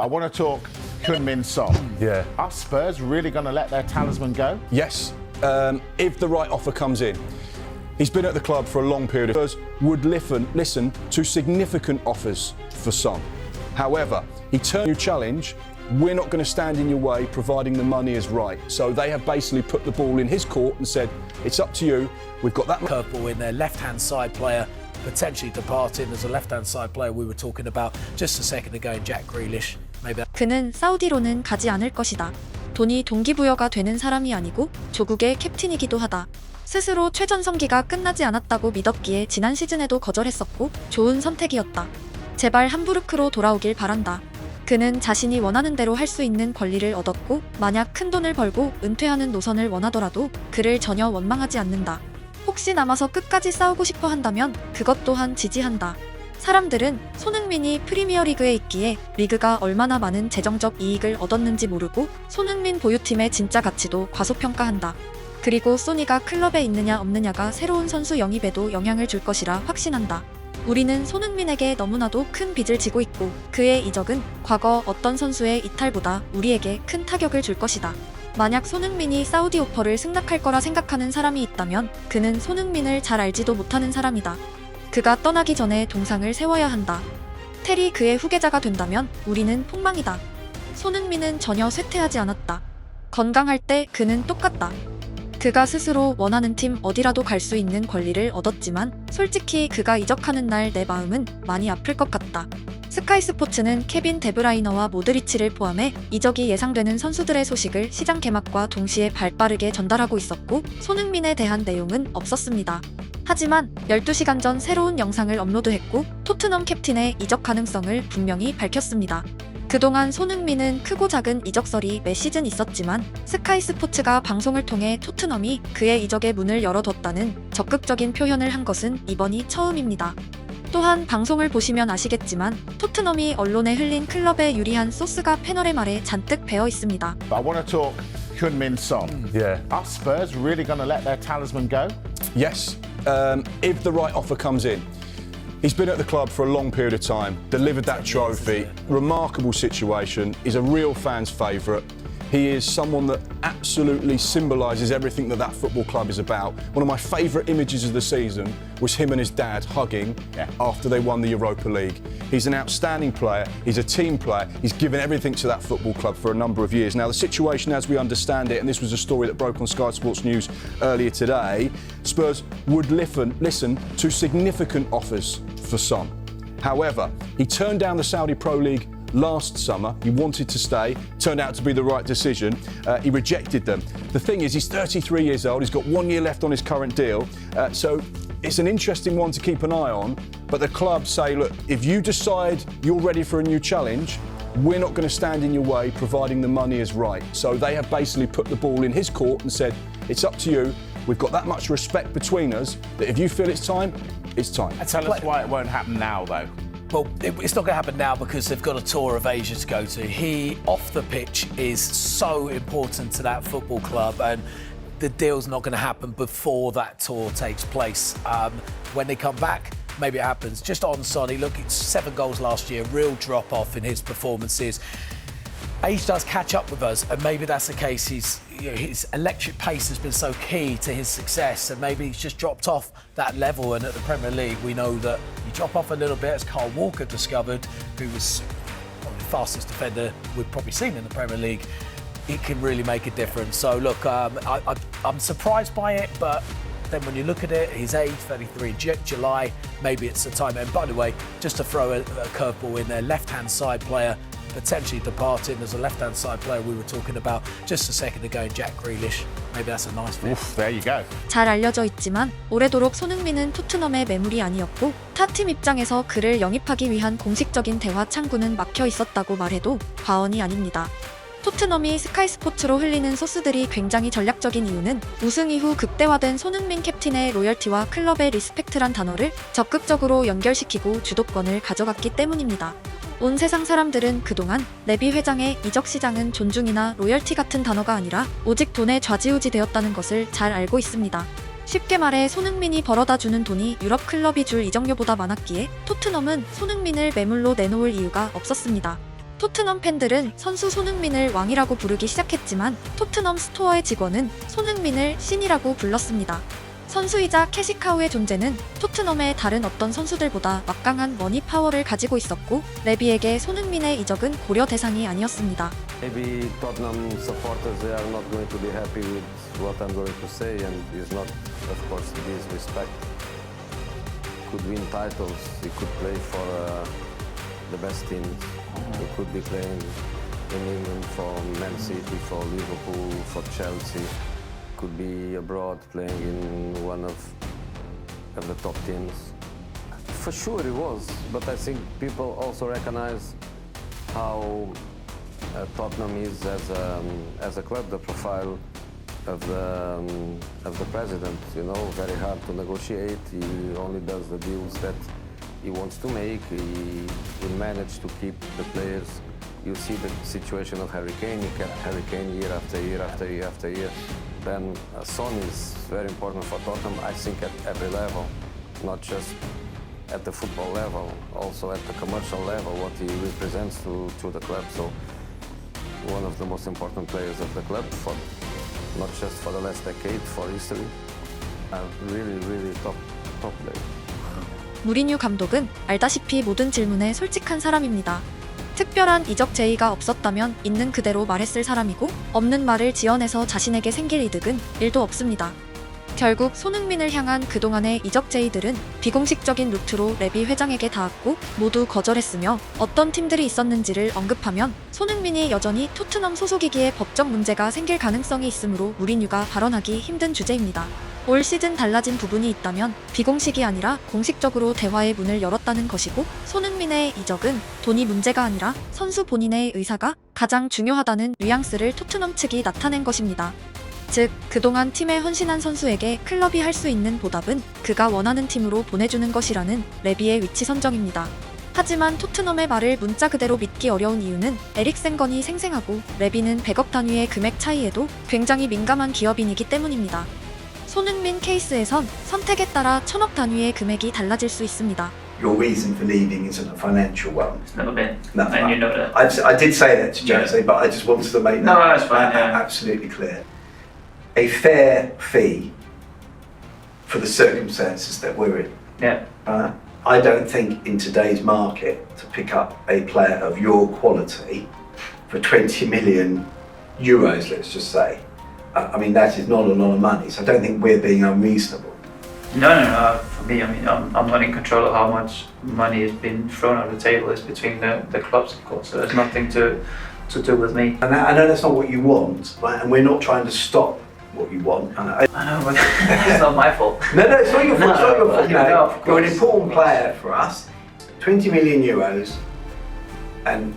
I want to talk Heung-min Son. Yeah. Are Spurs really going to let their talisman go? Yes, if the right offer comes in. He's been at the club for a long period. Spurs would listen to significant offers for Son. However, he turned new challenge. We're not going to stand in your way, providing the money is right. So they have basically put the ball in his court and said, it's up to you. We've got that curveball in their left-hand side player, potentially departing. There's a left-hand side player we were talking about just a second ago in Jack Grealish. Maybe 그는 사우디로는 가지 않을 것이다. 돈이 동기부여가 되는 사람이 아니고 조국의 캡틴이기도 하다. 스스로 최전성기가 끝나지 않았다고 믿었기에 지난 시즌에도 거절했었고 좋은 선택이었다. 제발 함부르크로 돌아오길 바란다. 그는 자신이 원하는 대로 할 수 있는 권리를 얻었고 만약 큰 돈을 벌고 은퇴하는 노선을 원하더라도 그를 전혀 원망하지 않는다. 혹시 남아서 끝까지 싸우고 싶어 한다면 그것 또한 지지한다. 사람들은 손흥민이 프리미어리그에 있기에 리그가 얼마나 많은 재정적 이익을 얻었는지 모르고 손흥민 보유팀의 진짜 가치도 과소평가한다. 그리고 소니가 클럽에 있느냐 없느냐가 새로운 선수 영입에도 영향을 줄 것이라 확신한다. 우리는 손흥민에게 너무나도 큰 빚을 지고 있고 그의 이적은 과거 어떤 선수의 이탈보다 우리에게 큰 타격을 줄 것이다. 만약 손흥민이 사우디 오퍼를 승낙할 거라 생각하는 사람이 있다면 그는 손흥민을 잘 알지도 못하는 사람이다. 그가 떠나기 전에 동상을 세워야 한다. 테리 그의 후계자가 된다면 우리는 폭망이다. 손흥민은 전혀 쇠퇴하지 않았다. 건강할 때 그는 똑같다. 그가 스스로 원하는 팀 어디라도 갈 수 있는 권리를 얻었지만 솔직히 그가 이적하는 날 내 마음은 많이 아플 것 같다. 스카이 스포츠는 케빈 데브라이너와 모드리치를 포함해 이적이 예상되는 선수들의 소식을 시장 개막과 동시에 발빠르게 전달하고 있었고 손흥민에 대한 내용은 없었습니다. 하지만 12시간 전 새로운 영상을 업로드했고 토트넘 캡틴의 이적 가능성을 분명히 밝혔습니다. 그동안 손흥민은 크고 작은 이적설이 매 시즌 있었지만 스카이 스포츠가 방송을 통해 토트넘이 그의 이적의 문을 열어뒀다는 적극적인 표현을 한 것은 이번이 처음입니다. 또한 방송을 보시면 아시겠지만 토트넘이 언론에 흘린 클럽에 유리한 소스가 패널의 말에 잔뜩 배어 있습니다. I want to talk Heung-min Son. Yeah. Are Spurs really going to let their talisman go? Yes, if the right offer comes in. He's been at the club for a long period of time, delivered that trophy, remarkable situation, he's a real fan's favourite. He is someone that absolutely symbolises everything that that football club is about. One of my favourite images of the season was him and his dad hugging after they won the Europa League. He's an outstanding player, he's a team player, he's given everything to that football club for a number of years. Now the situation as we understand it, and this was a story that broke on Sky Sports News earlier today, Spurs would listen to significant offers for Son. However, he turned down the Saudi Pro League last summer. He wanted to stay, turned out to be the right decision. He rejected them. The thing is, he's 33 years old, he's got 1 year left on his current deal, so it's an interesting one to keep an eye on, but the club say, look, if you decide you're ready for a new challenge, we're not going to stand in your way, providing the money is right. So they have basically put the ball in his court and said, it's up to you. We've got that much respect between us that if you feel it's time, it's time. Tell us why it won't happen now, though. Well, it's not going to happen now because they've got a tour of Asia to go to. He, off the pitch, is so important to that football club, and the deal's not going to happen before that tour takes place. When they come back, maybe it happens. Just on Sonny, look, it's 7 goals last year, real drop-off in his performances. Age does catch up with us, and maybe that's the case. His electric pace has been so key to his success, and maybe he's just dropped off that level. And at the Premier League, we know that you drop off a little bit, as Carl Walker discovered, who was probably the fastest defender we've probably seen in the Premier League. It can really make a difference. So look, I'm surprised by it, but then when you look at it, his age, 33 in July, maybe it's the time. And by the way, just to throw a curveball in there, left-hand side player, potentially departing. There's a left-hand side player we were talking about just a second ago in Jack Grealish. Maybe that's a nice fit. Oof, there you go. 잘 알려져 있지만 오래도록 손흥민은 토트넘의 매물이 아니었고 타 팀 입장에서 그를 영입하기 위한 공식적인 대화 창구는 막혀 있었다고 말해도 과언이 아닙니다. 토트넘이 스카이 스포츠로 흘리는 소스들이 굉장히 전략적인 이유는 우승 이후 극대화된 손흥민 캡틴의 로열티와 클럽의 리스펙트란 단어를 적극적으로 연결시키고 주도권을 가져갔기 때문입니다. 온 세상 사람들은 그동안 레비 회장의 이적 시장은 존중이나 로열티 같은 단어가 아니라 오직 돈에 좌지우지 되었다는 것을 잘 알고 있습니다. 쉽게 말해 손흥민이 벌어다 주는 돈이 유럽 클럽이 줄 이적료보다 많았기에 토트넘은 손흥민을 매물로 내놓을 이유가 없었습니다. 토트넘 팬들은 선수 손흥민을 왕이라고 부르기 시작했지만 토트넘 스토어의 직원은 손흥민을 신이라고 불렀습니다. 선수이자 캐시카우의 존재는 토트넘의 다른 어떤 선수들보다 막강한 머니 파워를 가지고 있었고 레비에게 손흥민의 이적은 고려 대상이 아니었습니다. Maybe Tottenham supporters they are not going to be happy with what I'm going to say, and is not, of course, disrespect. Could win titles. He could play for the best teams. He could be playing in England for Man City, for Liverpool, for Chelsea. Could be abroad playing in one of the top teams. For sure, he was, but I think people also recognize how Tottenham is as a club, the profile of the president. You know, very hard to negotiate. He only does the deals that he wants to make. He managed to keep the players. You see the situation of Harry Kane. He kept Harry Kane year after year after year after year. Then Son is very important for Tottenham. I think at every level, not just at the football level, also at the commercial level, what he represents to the club. So one of the most important players of the club, for not just for the last decade, for history. Really top player. 무리뉴 감독은 알다시피 모든 질문에 솔직한 사람입니다. 특별한 이적 제의가 없었다면 있는 그대로 말했을 사람이고 없는 말을 지어내서 자신에게 생길 이득은 1도 없습니다. 결국 손흥민을 향한 그동안의 이적 제의들은 비공식적인 루트로 레비 회장에게 닿았고 모두 거절했으며 어떤 팀들이 있었는지를 언급하면 손흥민이 여전히 토트넘 소속이기에 법적 문제가 생길 가능성이 있으므로 무리뉴가 발언하기 힘든 주제입니다. 올 시즌 달라진 부분이 있다면 비공식이 아니라 공식적으로 대화의 문을 열었다는 것이고 손흥민의 이적은 돈이 문제가 아니라 선수 본인의 의사가 가장 중요하다는 뉘앙스를 토트넘 측이 나타낸 것입니다. 즉, 그동안 팀에 헌신한 선수에게 클럽이 할 수 있는 보답은 그가 원하는 팀으로 보내주는 것이라는 레비의 위치 선정입니다. 하지만 토트넘의 말을 문자 그대로 믿기 어려운 이유는 에릭센건이 생생하고 레비는 100억 단위의 금액 차이에도 굉장히 민감한 기업인이기 때문입니다. 손흥민 케이스에선 선택에 따라 1000억 단위의 금액이 달라질 수 있습니다. Your reason for leaving isn't a financial one. It's never been. No, And you know that. I did say that to Jose, but I just wanted to make No, that that's fine, yeah. absolutely clear. A fair fee for the circumstances that we're in. Yeah. I don't think in today's market to pick up a player of your quality for 20 million euros, let's just say. I mean, that is not a lot of money, so I don't think we're being unreasonable. No. For me, I mean, I'm not in control of how much money has been thrown on the table. It's between the clubs, of course. So there's nothing to do with me. And I know that's not what you want, right? And we're not trying to stop what you want. And I know, but it's not my fault. No, it's not your fault. It's not your fault. No, of You're an course. important player for us. 20 million euros, and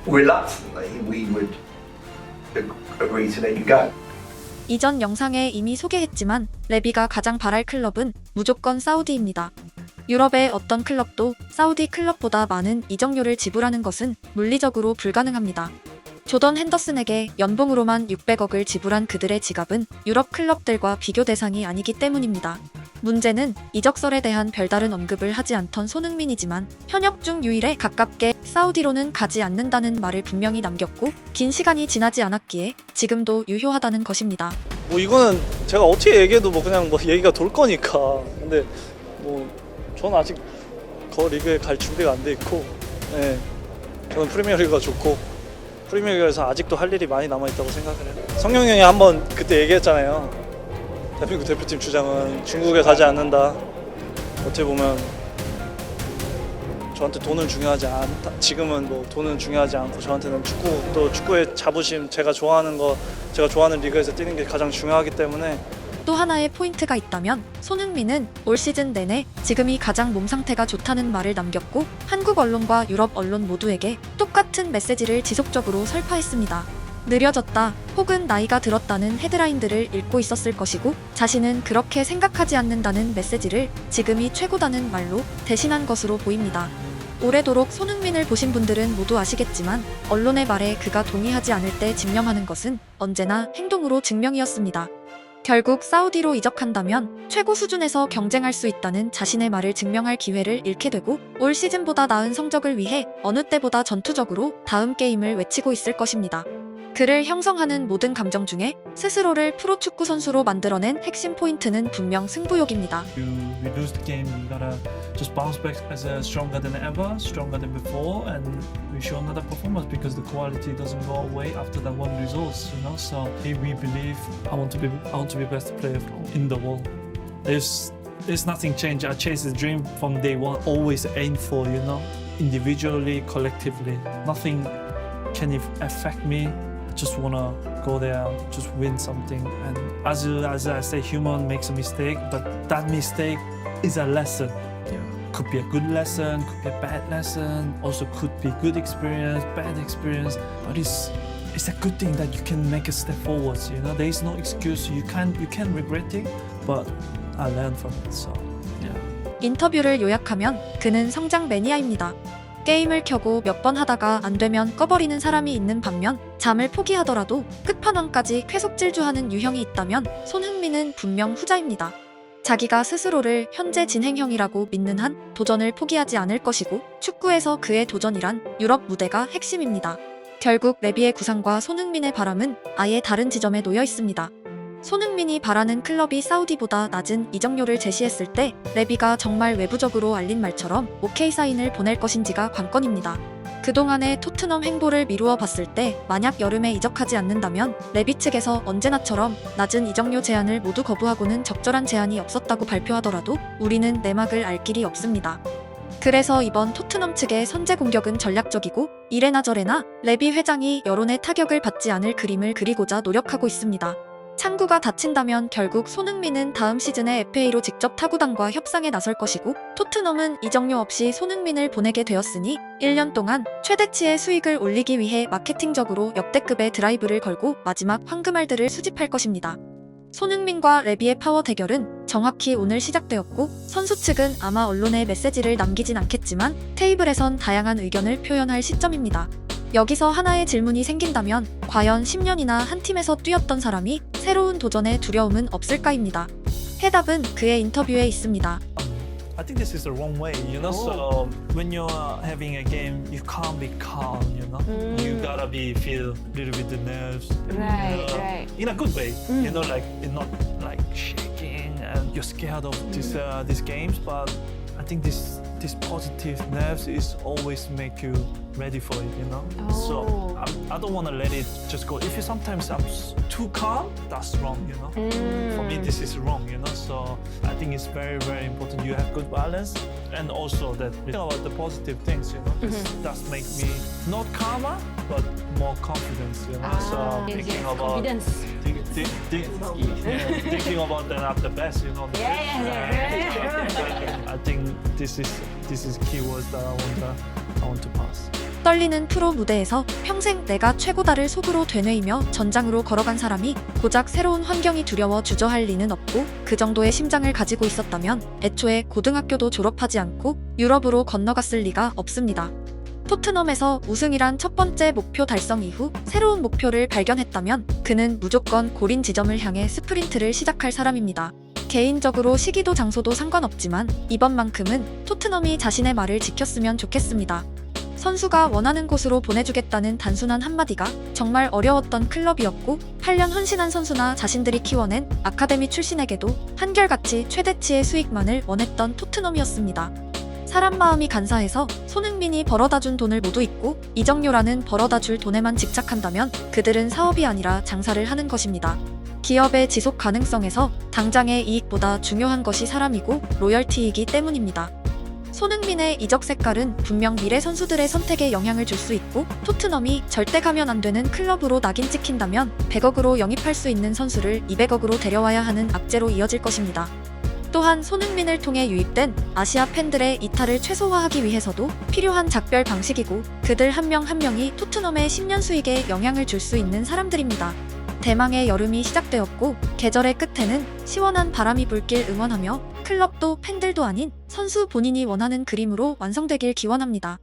reluctantly we would agree to let you go. 이전 영상에 이미 소개했지만 레비가 가장 바랄 클럽은 무조건 사우디입니다. 유럽의 어떤 클럽도 사우디 클럽보다 많은 이적료를 지불하는 것은 물리적으로 불가능합니다. 조던 핸더슨에게 연봉으로만 600억을 지불한 그들의 지갑은 유럽 클럽들과 비교 대상이 아니기 때문입니다. 문제는 이적설에 대한 별다른 언급을 하지 않던 손흥민이지만 현역 중 유일에 가깝게 사우디로는 가지 않는다는 말을 분명히 남겼고 긴 시간이 지나지 않았기에 지금도 유효하다는 것입니다. 뭐 이거는 제가 어떻게 얘기해도 뭐 그냥 뭐 얘기가 돌 거니까. 근데 뭐 저는 아직 그 리그에 갈 준비가 안 돼 있고, 네, 저는 프리미어리그가 좋고 프리미어리그에서 아직도 할 일이 많이 남아 있다고 생각을 해요. 성룡 형이 한번 그때 얘기했잖아요. 대한민국 대표팀 주장은 중국에 가지 않는다. 어떻게 보면 저한테 돈은 중요하지 않다. 지금은 뭐 돈은 중요하지 않고 저한테는 축구, 또 축구의 자부심, 제가 좋아하는 거, 제가 좋아하는 리그에서 뛰는 게 가장 중요하기 때문에. 또 하나의 포인트가 있다면 손흥민은 올 시즌 내내 지금이 가장 몸 상태가 좋다는 말을 남겼고 한국 언론과 유럽 언론 모두에게 똑같은 메시지를 지속적으로 설파했습니다. 느려졌다 혹은 나이가 들었다는 헤드라인들을 읽고 있었을 것이고 자신은 그렇게 생각하지 않는다는 메시지를 지금이 최고다는 말로 대신한 것으로 보입니다. 오래도록 손흥민을 보신 분들은 모두 아시겠지만 언론의 말에 그가 동의하지 않을 때 집념하는 것은 언제나 행동으로 증명이었습니다. 결국 사우디로 이적한다면 최고 수준에서 경쟁할 수 있다는 자신의 말을 증명할 기회를 잃게 되고 올 시즌보다 나은 성적을 위해 어느 때보다 전투적으로 다음 게임을 외치고 있을 것입니다. 그를 형성하는 모든 감정 중에 스스로를 프로축구 선수로 만들어낸 핵심 포인트는 분명 승부욕입니다. We lose the game, we gotta just bounce back as stronger than ever, stronger than before, and we show another performance because the quality doesn't go away after that one results, you know. So if we believe, I want to be best player in the world. There's nothing changed. I chased the dream from day one. Always aim for, you know, individually, collectively. Nothing can affect me. Just wanna go there, just win something. And as I say, human makes a mistake, but that mistake is a lesson. Could be a good lesson, could be a bad lesson. Also could be good experience, bad experience. But it's a good thing that you can make a step forwards. You know, there is no excuse. You can regret it, but I learned from it. So yeah. 인터뷰를 요약하면 그는 성장 매니아입니다. 게임을 켜고 몇 번 하다가 안 되면 꺼버리는 사람이 있는 반면 잠을 포기하더라도 끝판왕까지 계속 질주하는 유형이 있다면 손흥민은 분명 후자입니다. 자기가 스스로를 현재 진행형이라고 믿는 한 도전을 포기하지 않을 것이고 축구에서 그의 도전이란 유럽 무대가 핵심입니다. 결국 레비의 구상과 손흥민의 바람은 아예 다른 지점에 놓여 있습니다. 손흥민이 바라는 클럽이 사우디보다 낮은 이적료를 제시했을 때 레비가 정말 외부적으로 알린 말처럼 오케이 사인을 보낼 것인지가 관건입니다. 그동안의 토트넘 행보를 미루어 봤을 때 만약 여름에 이적하지 않는다면 레비 측에서 언제나처럼 낮은 이적료 제한을 모두 거부하고는 적절한 제한이 없었다고 발표하더라도 우리는 내막을 알 길이 없습니다. 그래서 이번 토트넘 측의 선제 공격은 전략적이고 이래나 저래나 레비 회장이 여론의 타격을 받지 않을 그림을 그리고자 노력하고 있습니다. 창구가 닫힌다면 결국 손흥민은 다음 시즌에 FA로 직접 타구단과 협상에 나설 것이고 토트넘은 이적료 없이 손흥민을 보내게 되었으니 1년 동안 최대치의 수익을 올리기 위해 마케팅적으로 역대급의 드라이브를 걸고 마지막 황금알들을 수집할 것입니다. 손흥민과 레비의 파워 대결은 정확히 오늘 시작되었고 선수 측은 아마 언론에 메시지를 남기진 않겠지만 테이블에선 다양한 의견을 표현할 시점입니다. 여기서 하나의 질문이 생긴다면 과연 10년이나 한 팀에서 뛰었던 사람이 새로운 도전에 두려움은 없을까입니다. 해답은 그의 인터뷰에 있습니다. I think this is the wrong way, you know. So when you're having a game, you can't be calm, you know. You gotta feel a little bit the nerves, Right, you know, right. in a good way, you know, like you're not like shaking and you're scared of these games. But I think this positive nerves is always make you ready for it, you know. So I don't want to let it just go. If you sometimes I'm too calm, that's wrong, you know. For me, this is wrong, you know. So I think it's very, very important you have good balance and also that think about the positive things, you know. That's make me not calmer, but more confidence, you know. So thinking about confidence. thinking about that I'm the best, you know. I think this is keywords that I want to pass. 떨리는 프로 무대에서 평생 내가 최고다를 속으로 되뇌이며 전장으로 걸어간 사람이 고작 새로운 환경이 두려워 주저할 리는 없고 그 정도의 심장을 가지고 있었다면 애초에 고등학교도 졸업하지 않고 유럽으로 건너갔을 리가 없습니다. 토트넘에서 우승이란 첫 번째 목표 달성 이후 새로운 목표를 발견했다면 그는 무조건 고린 지점을 향해 스프린트를 시작할 사람입니다. 개인적으로 시기도 장소도 상관없지만 이번만큼은 토트넘이 자신의 말을 지켰으면 좋겠습니다. 선수가 원하는 곳으로 보내주겠다는 단순한 한마디가 정말 어려웠던 클럽이었고 8년 헌신한 선수나 자신들이 키워낸 아카데미 출신에게도 한결같이 최대치의 수익만을 원했던 토트넘이었습니다. 사람 마음이 간사해서 손흥민이 벌어다준 돈을 모두 잊고 이적료라는 벌어다줄 돈에만 집착한다면 그들은 사업이 아니라 장사를 하는 것입니다. 기업의 지속 가능성에서 당장의 이익보다 중요한 것이 사람이고 로열티이기 때문입니다. 손흥민의 이적 색깔은 분명 미래 선수들의 선택에 영향을 줄 수 있고 토트넘이 절대 가면 안 되는 클럽으로 낙인 찍힌다면 100억으로 영입할 수 있는 선수를 200억으로 데려와야 하는 악재로 이어질 것입니다. 또한 손흥민을 통해 유입된 아시아 팬들의 이탈을 최소화하기 위해서도 필요한 작별 방식이고 그들 한 명 한 명이 토트넘의 10년 수익에 영향을 줄 수 있는 사람들입니다. 대망의 여름이 시작되었고 계절의 끝에는 시원한 바람이 불길 응원하며 클럽도 팬들도 아닌 선수 본인이 원하는 그림으로 완성되길 기원합니다.